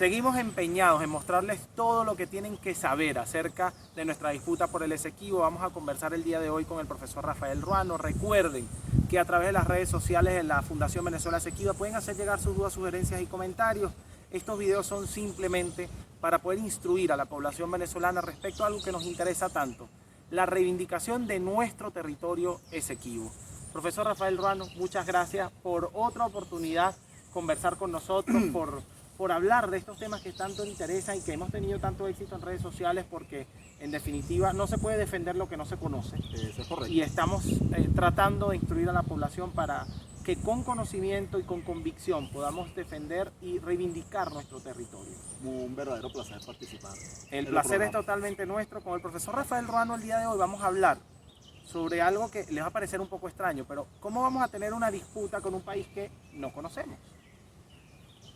Seguimos empeñados en mostrarles todo lo que tienen que saber acerca de nuestra disputa por el Esequibo. Vamos a conversar el día de hoy con el profesor Rafael Ruano. Recuerden que a través de las redes sociales de la Fundación Venezuela Esequiba pueden hacer llegar sus dudas, sugerencias y comentarios. Estos videos son simplemente para poder instruir a la población venezolana respecto a algo que nos interesa tanto, la reivindicación de nuestro territorio Esequibo. Profesor Rafael Ruano, muchas gracias por otra oportunidad conversar con nosotros, por hablar de estos temas que tanto interesan y que hemos tenido tanto éxito en redes sociales, porque en definitiva no se puede defender lo que no se conoce. Eso es correcto. Y estamos tratando de instruir a la población para que con conocimiento y con convicción podamos defender y reivindicar nuestro territorio. Un verdadero placer participar. El placer es totalmente nuestro. Con el profesor Rafael Ruano el día de hoy vamos a hablar sobre algo que les va a parecer un poco extraño, pero ¿cómo vamos a tener una disputa con un país que no conocemos?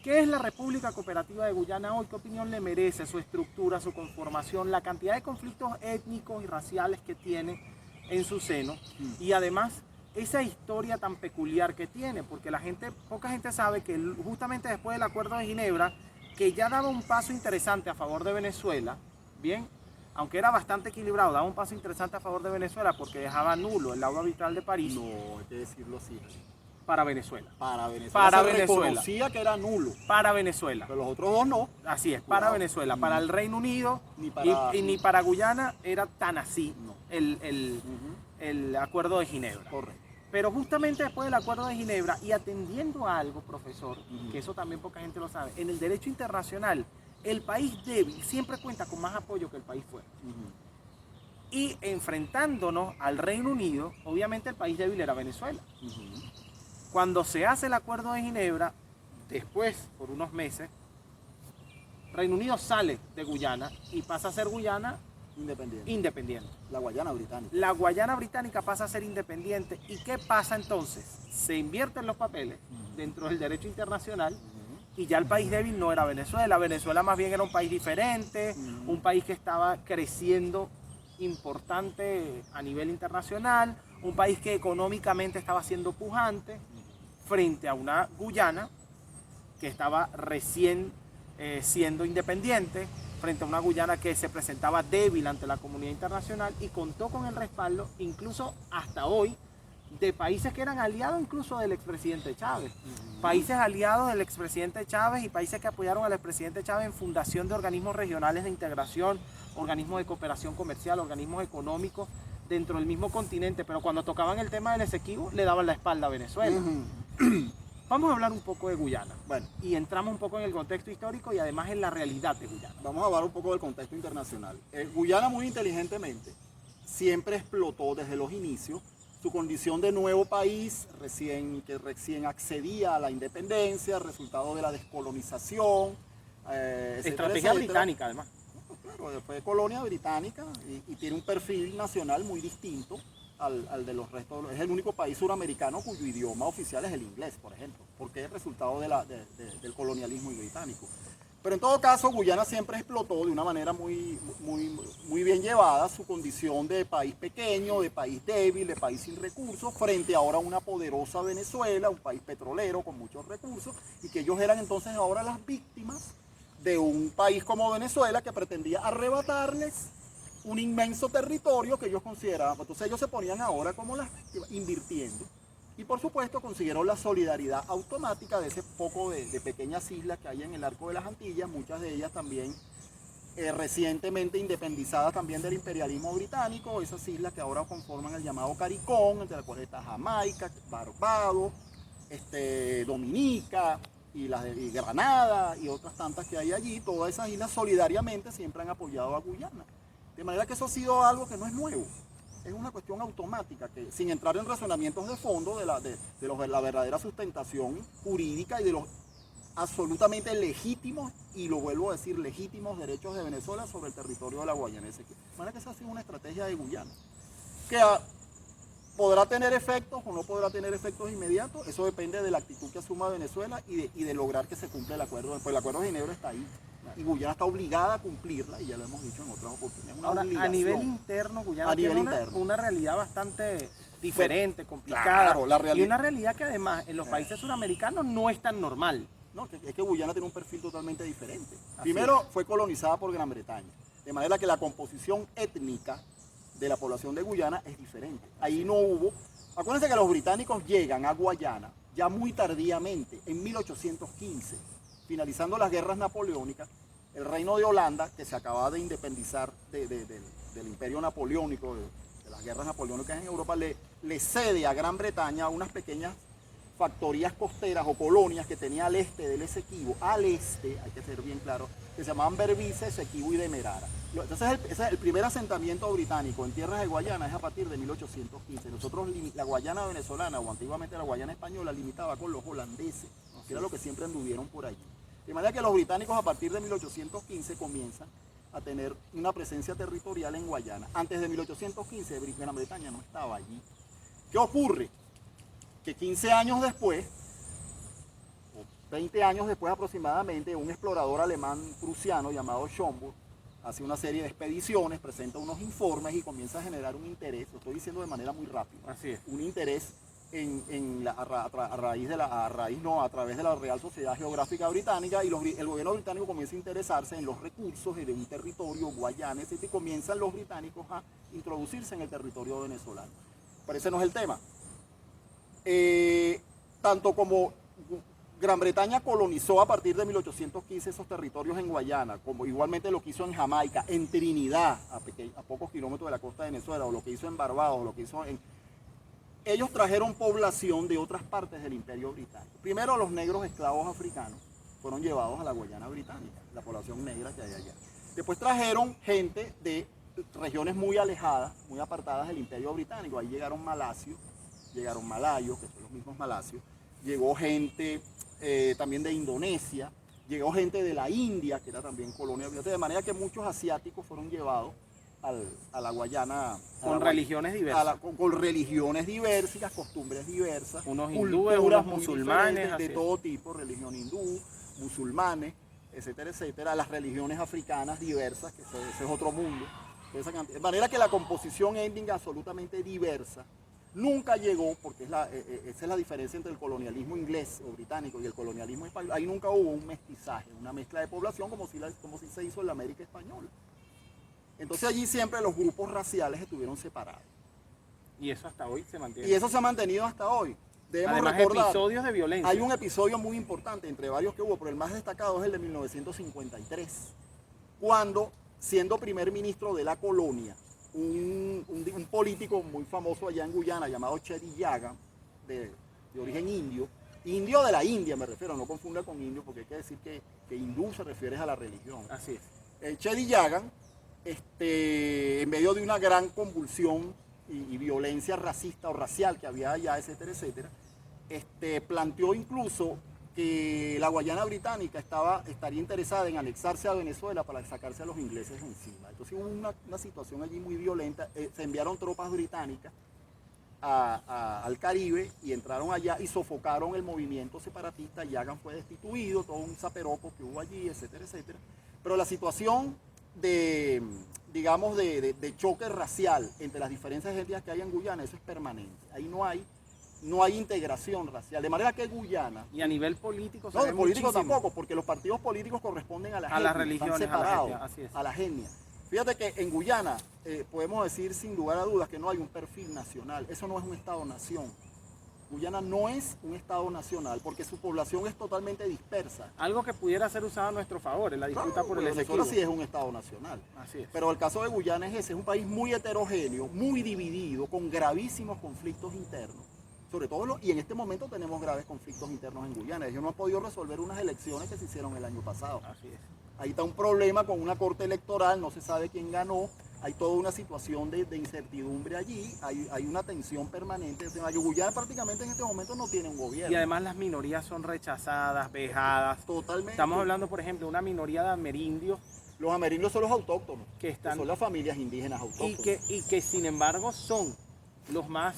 ¿Qué es la República Cooperativa de Guyana hoy? ¿Qué opinión le merece su estructura, su conformación, la cantidad de conflictos étnicos y raciales que tiene en su seno? Y además, esa historia tan peculiar que tiene, porque poca gente sabe que justamente después del Acuerdo de Ginebra, que ya daba un paso interesante a favor de Venezuela, bien, aunque era bastante equilibrado, daba un paso interesante a favor de Venezuela porque dejaba nulo el laudo arbitral de París. No, hay que decirlo así. Para Venezuela. Para Venezuela. Para se Venezuela. reconocía que era nulo. Para Venezuela. Pero los otros dos no. Así es, para Venezuela. Para el Reino Unido ni para Guyana era tan así el Acuerdo de Ginebra. Correcto. Pero justamente después del Acuerdo de Ginebra, y atendiendo a algo, profesor, que eso también poca gente lo sabe, en el derecho internacional, el país débil siempre cuenta con más apoyo que el país fuerte. Y enfrentándonos al Reino Unido, obviamente el país débil era Venezuela. Cuando se hace el Acuerdo de Ginebra, después, por unos meses, Reino Unido sale de Guyana y pasa a ser Guyana independiente. La Guayana Británica. La Guayana Británica pasa a ser independiente. ¿Y qué pasa entonces? Se invierten los papeles dentro del derecho internacional y ya el país débil no era Venezuela. Venezuela más bien era un país diferente, un país que estaba creciendo importante a nivel internacional, un país que económicamente estaba siendo pujante frente a una Guyana que estaba recién siendo independiente, frente a una Guyana que se presentaba débil ante la comunidad internacional y contó con el respaldo, incluso hasta hoy, de países que eran aliados incluso del expresidente Chávez. Países aliados del expresidente Chávez y países que apoyaron al expresidente Chávez en fundación de organismos regionales de integración, organismos de cooperación comercial, organismos económicos dentro del mismo continente, pero cuando tocaban el tema del Esequibo le daban la espalda a Venezuela. Vamos a hablar un poco de Guyana. Bueno, y entramos un poco en el contexto histórico y además en la realidad de Guyana. vamos a hablar un poco del contexto internacional. Guyana muy inteligentemente siempre explotó desde los inicios su condición de nuevo país que recién accedía a la independencia, resultado de la descolonización. Estrategia británica además. Claro, fue colonia británica y tiene un perfil nacional muy distinto al de los restos. Es el único país suramericano cuyo idioma oficial es el inglés, por ejemplo, porque es resultado del colonialismo británico. Pero en todo caso, Guyana siempre explotó de una manera muy bien llevada su condición de país pequeño, de país débil, de país sin recursos, frente ahora a una poderosa Venezuela, un país petrolero con muchos recursos, y que ellos eran entonces ahora las víctimas de un país como Venezuela que pretendía arrebatarles un inmenso territorio que ellos consideraban. Entonces ellos se ponían ahora como las invirtiendo. Y por supuesto consiguieron la solidaridad automática de ese poco de pequeñas islas que hay en el arco de las Antillas, muchas de ellas también recientemente independizadas también del imperialismo británico, esas islas que ahora conforman el llamado CARICOM, entre las cuales está Jamaica, Barbados, Dominica y Granada y otras tantas que hay allí. Todas esas islas solidariamente siempre han apoyado a Guyana. De manera que eso ha sido algo que no es nuevo. Es una cuestión automática, que sin entrar en razonamientos de fondo de la verdadera sustentación jurídica y de los absolutamente legítimos, y lo vuelvo a decir, legítimos derechos de Venezuela sobre el territorio de la Guayana. De manera que esa ha sido una estrategia de Guyana, que podrá tener efectos o no podrá tener efectos inmediatos. Eso depende de la actitud que asuma Venezuela y de lograr que se cumpla el acuerdo. Pues el acuerdo de Ginebra está ahí. Y Guyana está obligada a cumplirla, y ya lo hemos dicho en otras oportunidades. Ahora, a nivel interno, Guyana tiene una realidad bastante diferente, complicada, claro, y una realidad que además en los países suramericanos no es tan normal. No, es que Guyana tiene un perfil totalmente diferente. Así Primero, fue colonizada por Gran Bretaña, de manera que la composición étnica de la población de Guyana es diferente. Ahí no hubo... Acuérdense que los británicos llegan a Guayana ya muy tardíamente, en 1815, finalizando las guerras napoleónicas. El reino de Holanda, que se acababa de independizar del imperio napoleónico, de las guerras napoleónicas en Europa, le cede a Gran Bretaña unas pequeñas factorías costeras o colonias que tenía al este del Esequibo, al este, hay que ser bien claro, que se llamaban Berbice, Esequibo y Demerara. Entonces ese es el primer asentamiento británico en tierras de Guayana, es a partir de 1815. Nosotros, la Guayana venezolana, o antiguamente la Guayana española, limitaba con los holandeses, que era lo que siempre anduvieron por allí. De manera que los británicos a partir de 1815 comienzan a tener una presencia territorial en Guayana. Antes de 1815 Gran Bretaña no estaba allí. ¿Qué ocurre? Que 15 años después, o 20 años después aproximadamente, un explorador alemán prusiano llamado Schomburg hace una serie de expediciones, presenta unos informes y comienza a generar un interés, lo estoy diciendo de manera muy rápida, Así es. un interés a través de la Real Sociedad Geográfica Británica, y el gobierno británico comienza a interesarse en los recursos de un territorio guayana, y comienzan los británicos a introducirse en el territorio venezolano. Pero ese no es el tema. Tanto como Gran Bretaña colonizó a partir de 1815 esos territorios en Guayana, como igualmente lo que hizo en Jamaica, en Trinidad, a pocos kilómetros de la costa de Venezuela, o lo que hizo en Barbados, o lo que hizo en... Ellos trajeron población de otras partes del Imperio Británico. Primero, los negros esclavos africanos fueron llevados a la Guayana Británica, la población negra que hay allá. Después trajeron gente de regiones muy alejadas, muy apartadas del Imperio Británico. Ahí llegaron malasios, llegaron malayos, que son los mismos malasios. Llegó gente también de Indonesia, llegó gente de la India, que era también colonia británica. De manera que muchos asiáticos fueron llevados a la Guayana. Con religiones diversas. Con religiones diversas, costumbres diversas. Unos hindúes, unos musulmanes. De todo tipo, religión hindú, musulmanes, etcétera, etcétera. Las religiones africanas diversas, que ese es otro mundo. De manera que la composición étnica absolutamente diversa nunca llegó, porque esa es la diferencia entre el colonialismo inglés o británico y el colonialismo español. Ahí nunca hubo un mestizaje, una mezcla de población como si se hizo en la América española. Entonces allí siempre los grupos raciales estuvieron separados. Y eso hasta hoy se mantiene. Y eso se ha mantenido hasta hoy. Debemos Además, recordar, episodios de violencia. hay un episodio muy importante entre varios que hubo, pero el más destacado es el de 1953, cuando, siendo primer ministro de la colonia, un político muy famoso allá en Guyana llamado Chedi Yagan, de origen indio de la India me refiero, no confunda con indio, porque hay que decir que hindú se refiere a la religión. Así es. Chedi Yagan, en medio de una gran convulsión y violencia racista o racial que había allá, etcétera, etcétera, planteó incluso que la Guayana Británica estaría interesada en anexarse a Venezuela para sacarse a los ingleses encima. Entonces hubo una situación allí muy violenta. Se enviaron tropas británicas al Caribe y entraron allá y sofocaron el movimiento separatista. Yagan fue destituido, todo un zaperoco que hubo allí, etcétera, etcétera. Pero la situación de choque racial entre las diferentes etnias que hay en Guyana, eso es permanente. Ahí no hay integración racial, de manera que Guyana... Y a nivel político no, de político tampoco, porque los partidos políticos corresponden a las religiones, están separados, así es. a la etnia. Fíjate que en Guyana podemos decir sin lugar a dudas que no hay un perfil nacional, eso no es un Estado-nación. Guyana no es un Estado nacional porque su población es totalmente dispersa. Algo que pudiera ser usado a nuestro favor, en la disputa por el Venezuela Esequibo. sí es un Estado nacional. Así es. Pero el caso de Guyana es un país muy heterogéneo, muy dividido, con gravísimos conflictos internos. Sobre todo, y en este momento tenemos graves conflictos internos en Guyana. Ellos no han podido resolver unas elecciones que se hicieron el año pasado. Así es. Ahí está un problema con una corte electoral, no se sabe quién ganó, hay toda una situación de incertidumbre allí, hay una tensión permanente. Guyana prácticamente en este momento no tiene un gobierno. Y además las minorías son rechazadas, vejadas. Totalmente. Estamos hablando, por ejemplo, de una minoría de amerindios. Los amerindios son los autóctonos, que son las familias indígenas autóctonas. Y que sin embargo son los más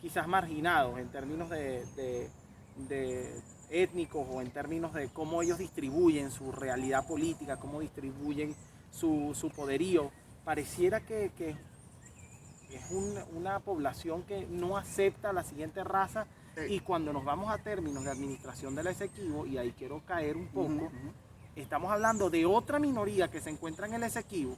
quizás marginados en términos de étnicos o en términos de cómo ellos distribuyen su realidad política, cómo distribuyen su poderío. Pareciera que es una población que no acepta la siguiente raza Y cuando nos vamos a términos de administración del Esequibo, y ahí quiero caer un poco, estamos hablando de otra minoría que se encuentra en el Esequibo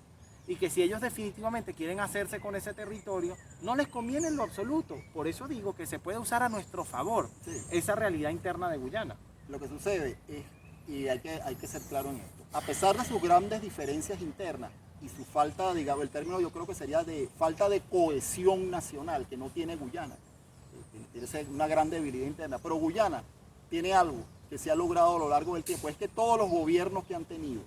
y que si ellos definitivamente quieren hacerse con ese territorio, no les conviene en lo absoluto. Por eso digo que se puede usar a nuestro favor esa realidad interna de Guyana. Lo que sucede es, y hay que ser claro en esto, a pesar de sus grandes diferencias internas y su falta, digamos, el término yo creo que sería de falta de cohesión nacional que no tiene Guyana, tiene una gran debilidad interna, pero Guyana tiene algo que se ha logrado a lo largo del tiempo, es que todos los gobiernos que han tenido,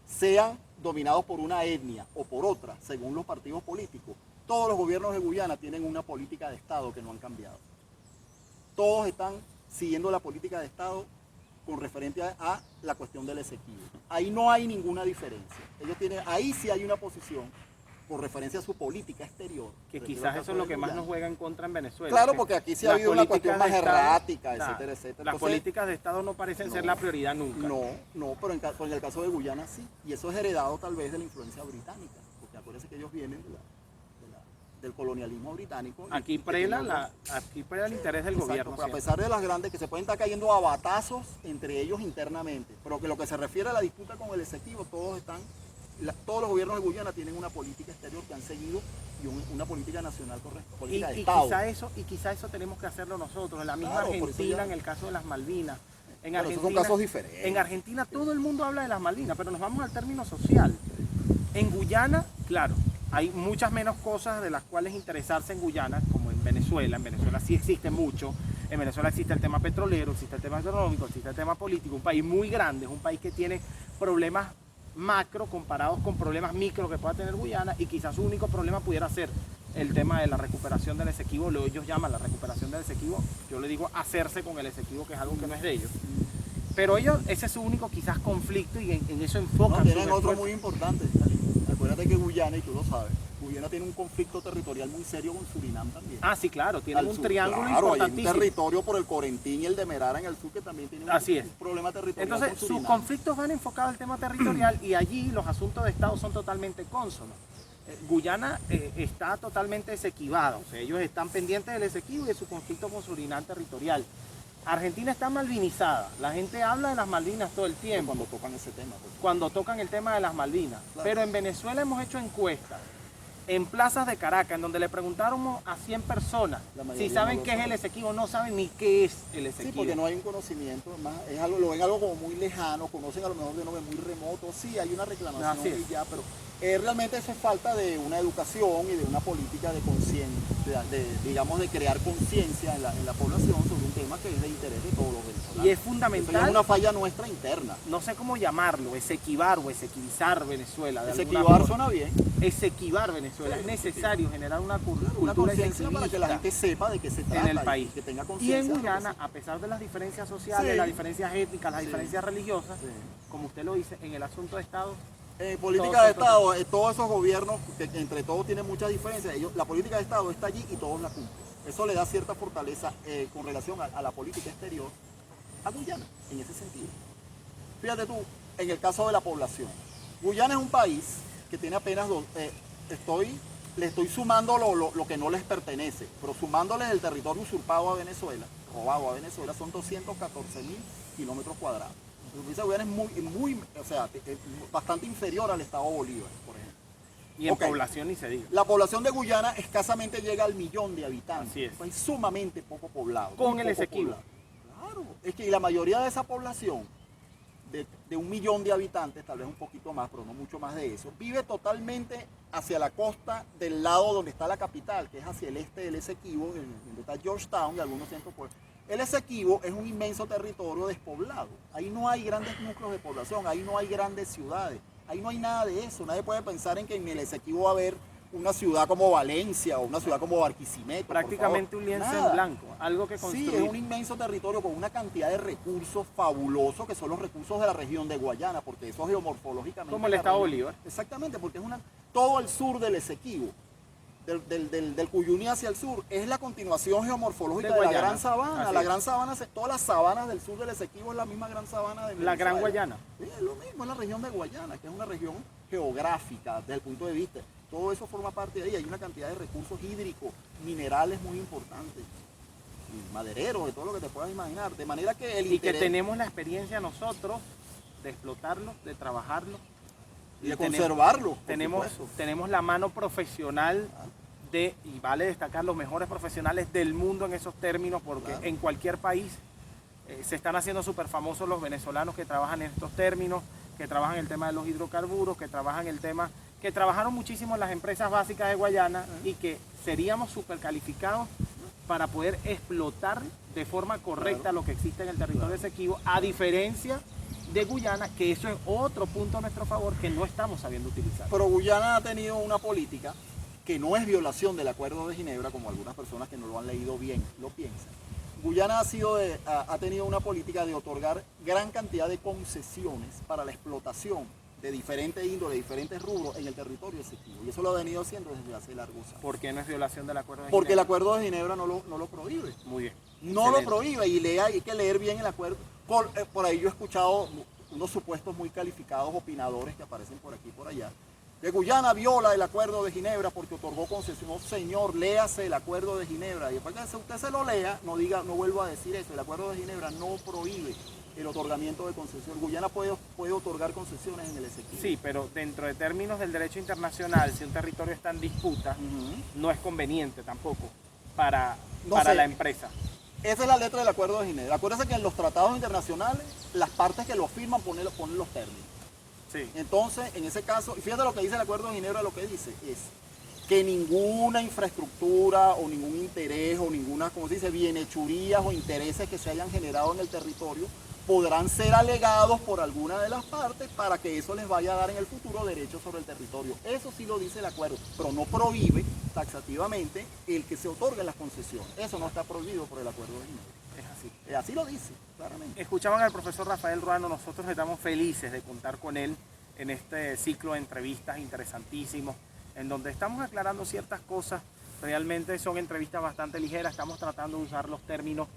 sean dominados por una etnia o por otra, según los partidos políticos, todos los gobiernos de Guyana tienen una política de Estado que no han cambiado. Todos están siguiendo la política de Estado con referente a la cuestión del Esequibo. Ahí no hay ninguna diferencia. Ahí sí hay una posición con referencia a su política exterior. Que quizás eso es lo que más nos juega en contra en Venezuela. Claro, porque aquí sí ha habido una cuestión más errática, etcétera, etcétera. Las Entonces, políticas de Estado no parecen ser la prioridad nunca. No, pero en el caso de Guyana sí. Y eso es heredado tal vez de la influencia británica. Porque acuérdense que ellos vienen del colonialismo británico. Aquí prela el interés del gobierno. A pesar de las grandes que se pueden estar cayendo a batazos entre ellos internamente. Pero que lo que se refiere a la disputa con el Esequibo, todos los gobiernos de Guyana tienen una política exterior que han seguido y una política nacional correcta, política de Estado. Quizá eso tenemos que hacerlo nosotros, en la misma Claro, Argentina, en el caso de las Malvinas. Esos son casos diferentes. En Argentina todo el mundo habla de las Malvinas, pero nos vamos al término social. En Guyana, claro, hay muchas menos cosas de las cuales interesarse en Guyana, como en Venezuela. En Venezuela sí existe mucho. En Venezuela existe el tema petrolero, existe el tema económico, existe el tema político. Un país muy grande, es un país que tiene problemas macro comparados con problemas micro que pueda tener Guyana, y quizás su único problema pudiera ser el tema de la recuperación del Esequibo. Ellos llaman la recuperación del Esequibo, yo le digo hacerse con el Esequibo, que es algo que no es de ellos. Pero ellos, ese es su único quizás conflicto, y en eso enfocan. Tienen otro muy importante. Acuérdate que Guyana, y tú lo sabes, Guyana tiene un conflicto territorial muy serio con Surinam también. Ah, sí, claro, tienen un triángulo importantísimo. Hay un territorio por el Corentín y el Demerara en el sur que también tiene un problema territorial. Entonces, sus conflictos van enfocados al tema territorial y allí los asuntos de Estado son totalmente cónsonos. Guyana está totalmente desequivada, o sea, ellos están pendientes del Esequibo y de su conflicto con Surinam territorial. Argentina está malvinizada, la gente habla de las Malvinas todo el tiempo. Cuando tocan ese tema. Cuando tocan el tema de las Malvinas. Claro. Pero en Venezuela hemos hecho encuestas en plazas de Caracas, en donde le preguntáramos a 100 personas si saben qué es el Esequibo, no saben ni qué es el Esequibo. Sí, porque no hay un conocimiento, lo ven algo como muy lejano, conocen a lo mejor de un nombre muy remoto, sí, hay una reclamación y ya, pero realmente eso es falta de una educación y de una política de conciencia, digamos, de crear conciencia en la población sobre un tema que es de interés de todos los venezolanos. Y es fundamental. Eso es una falla nuestra interna. No sé cómo llamarlo, esequivar o esequivizar Venezuela. Esequivar suena bien. Esequivar Venezuela. Es necesario generar una cultura conciencia para que la gente sepa de qué se trata en el país. Que tenga Y conciencia. en Guyana, a pesar de las diferencias sociales, las diferencias étnicas, las diferencias religiosas, como usted lo dice, en el asunto de Estado. Política de Estado, todos esos gobiernos, que entre todos tienen muchas diferencias, la política de Estado está allí y todos la cumplen. Eso le da cierta fortaleza con relación a la política exterior a Guyana, en ese sentido. Fíjate tú, en el caso de la población. Guyana es un país que tiene apenas le estoy sumando lo que no les pertenece, pero sumándoles el territorio usurpado a Venezuela, robado a Venezuela, son 214.000 kilómetros cuadrados. La provincia de Guyana es bastante inferior al estado Bolívar, por ejemplo. Y en población ni se diga. La población de Guyana escasamente llega al 1.000.000 de habitantes. Así es. Un país sumamente poco poblado. Con el Esequibo. Claro, es que la mayoría de esa población, de 1.000.000 de habitantes, tal vez un poquito más, pero no mucho más de eso, vive totalmente hacia la costa del lado donde está la capital, que es hacia el este del Esequibo, donde está Georgetown y algunos centros pueblos. El Esequibo es un inmenso territorio despoblado. Ahí no hay grandes núcleos de población, ahí no hay grandes ciudades, ahí no hay nada de eso. Nadie puede pensar en que en el Esequibo va a haber una ciudad como Valencia o una ciudad como Barquisimeto. Prácticamente un lienzo en blanco, algo que construir. Sí, es un inmenso territorio con una cantidad de recursos fabulosos, que son los recursos de la región de Guayana, porque eso geomorfológicamente... Como el estado Bolívar. Exactamente, porque es todo el sur del Esequibo, del Cuyuní hacia el sur, es la continuación geomorfológica de la Gran Sabana. La Gran Sabana, todas las sabanas del sur del Esequibo es la misma Gran Sabana de Venezuela. La Gran Guayana. Sí, es lo mismo, es la región de Guayana, que es una región geográfica desde el punto de vista. Todo eso forma parte de ahí. Hay una cantidad de recursos hídricos, minerales muy importantes. madereros, de todo lo que te puedas imaginar. De manera que el Y que interés tenemos la experiencia nosotros de explotarlo, de trabajarlo. y de tenemos- conservarlo, por Tenemos, supuesto. tenemos la mano profesional y vale destacar los mejores profesionales del mundo en esos términos, porque Claro. en cualquier país se están haciendo súper famosos los venezolanos que trabajan en estos términos, que trabajan el tema de los hidrocarburos, que trabajan el tema, que trabajaron muchísimo en las empresas básicas de Guayana y que seríamos súper calificados para poder explotar de forma correcta Claro. lo que existe en el territorio Esequibo, a diferencia de Guyana, que eso es otro punto a nuestro favor que no estamos sabiendo utilizar. Pero Guyana ha tenido una política que no es violación del Acuerdo de Ginebra, como algunas personas que no lo han leído bien lo piensan. Guyana ha tenido una política de otorgar gran cantidad de concesiones para la explotación de diferentes índoles, diferentes rubros en el territorio Esequibo. Y eso lo ha venido haciendo desde hace largos años. ¿Por qué no es violación del acuerdo de Porque el Ginebra? Acuerdo de Ginebra no lo prohíbe. Muy bien. No Excelente. lo prohíbe y hay que leer bien el acuerdo. Por ahí yo he escuchado unos supuestos muy calificados opinadores que aparecen por aquí y por allá. Que Guyana viola el Acuerdo de Ginebra porque otorgó concesión. No, señor, léase el Acuerdo de Ginebra. Y después que usted se lo lea, no vuelva a decir eso. El Acuerdo de Ginebra no prohíbe el otorgamiento de concesión. Guyana puede otorgar concesiones en el Esequibo. Sí, pero dentro de términos del derecho internacional, si un territorio está en disputa, Ujú. no es conveniente tampoco para No sé. la empresa. Esa es la letra del Acuerdo de Ginebra. Acuérdense que en los tratados internacionales, las partes que lo firman ponen los términos. Sí. Entonces, en ese caso, y fíjate lo que dice el Acuerdo de Ginebra, lo que dice es que ninguna infraestructura o ningún interés o ninguna, como se dice, bienhechurías o intereses que se hayan generado en el territorio podrán ser alegados por alguna de las partes para que eso les vaya a dar en el futuro derechos sobre el territorio. Eso sí lo dice el acuerdo, pero no prohíbe taxativamente el que se otorguen las concesiones. Eso no está prohibido por el Acuerdo de Ginebra. Es así. Así lo dice, claramente. Escuchaban al profesor Rafael Ruano, nosotros estamos felices de contar con él en este ciclo de entrevistas interesantísimos, en donde estamos aclarando ciertas cosas. Realmente son entrevistas bastante ligeras, estamos tratando de usar los términos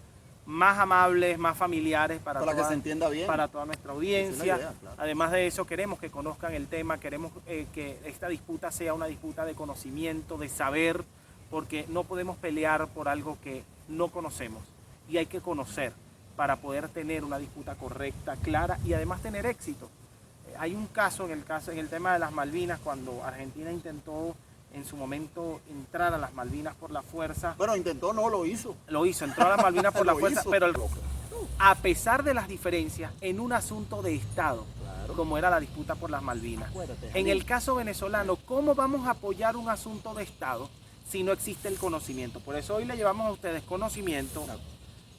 más amables, más familiares para que se entienda bien. para toda nuestra Esa audiencia. es la idea, claro. Además de eso, queremos que conozcan el tema, queremos que esta disputa sea una disputa de conocimiento, de saber, porque no podemos pelear por algo que no conocemos y hay que conocer para poder tener una disputa correcta, clara y además tener éxito. Hay un caso en el tema de las Malvinas, cuando Argentina intentó en su momento entrar a las Malvinas por la fuerza. Bueno, intentó, no lo hizo. Lo hizo, entró a las Malvinas por la Lo fuerza, hizo. pero a pesar de las diferencias en un asunto de Estado, Claro. como era la disputa por las Malvinas. Acuérdate, En el caso venezolano, ¿cómo vamos a apoyar un asunto de Estado si no existe el conocimiento? Por eso hoy le llevamos a ustedes conocimiento Claro.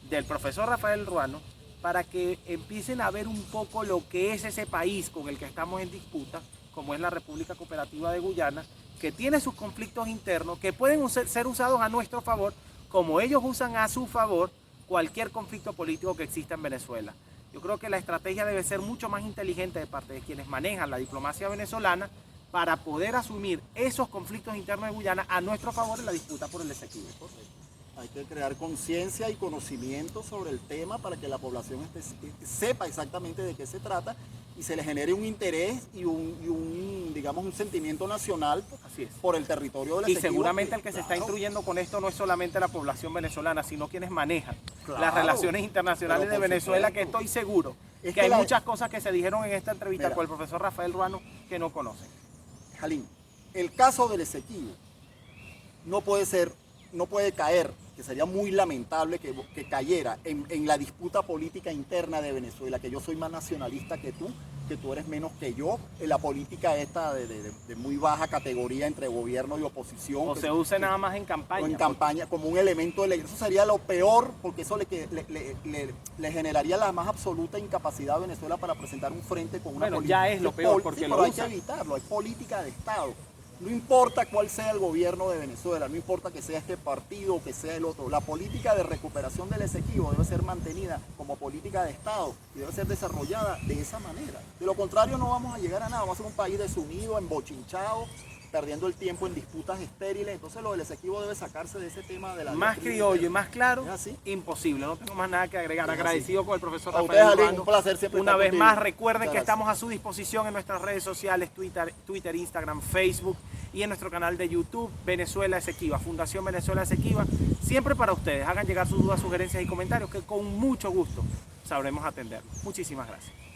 del profesor Rafael Ruano para que empiecen a ver un poco lo que es ese país con el que estamos en disputa, como es la República Cooperativa de Guyana, que tiene sus conflictos internos, que pueden ser usados a nuestro favor, como ellos usan a su favor cualquier conflicto político que exista en Venezuela. Yo creo que la estrategia debe ser mucho más inteligente de parte de quienes manejan la diplomacia venezolana para poder asumir esos conflictos internos de Guyana a nuestro favor en la disputa por el Esequibo. Hay que crear conciencia y conocimiento sobre el tema para que la población sepa exactamente de qué se trata y se le genere un interés y digamos, un sentimiento nacional Así es. por el territorio del Y Esequibo. seguramente el que se está Claro, instruyendo con esto no es solamente la población venezolana, sino quienes manejan Claro, las relaciones internacionales pero de por Venezuela, supuesto. que estoy seguro Es que que hay la- muchas cosas que se dijeron en esta entrevista Mira. con el profesor Rafael Ruano que no conocen. Jalín, el caso del Esequibo no puede caer, que sería muy lamentable que cayera en la disputa política interna de Venezuela, que yo soy más nacionalista que tú eres menos que yo, en la política esta de muy baja categoría entre gobierno y oposición. O se use nada más en o campaña. en campaña como un elemento de eso sería lo peor, porque eso le generaría la más absoluta incapacidad a Venezuela para presentar un frente con una Bueno, política. ya es lo peor, porque sí, lo pero hay usan. que evitarlo, hay política de Estado. No importa cuál sea el gobierno de Venezuela, no importa que sea este partido o que sea el otro, la política de recuperación del Esequibo debe ser mantenida como política de Estado y debe ser desarrollada de esa manera. De lo contrario no vamos a llegar a nada, vamos a ser un país desunido, embochinchado, perdiendo el tiempo en disputas estériles. Entonces lo del Esequibo debe sacarse de ese tema de la Más doctrina criollo y interna. más claro, ¿Es así? imposible. No tengo más nada que agregar. Es así. Agradecido con el profesor A Rafael ustedes, Jalín, Ruano. un placer siempre Una estar vez contigo. más, recuerden Muchas que gracias. estamos a su disposición en nuestras redes sociales, Twitter, Instagram, Facebook. y en nuestro canal de YouTube Venezuela Esequiba, Fundación Venezuela Esequiba, siempre para ustedes. Hagan llegar sus dudas, sugerencias y comentarios que con mucho gusto sabremos atender. Muchísimas gracias.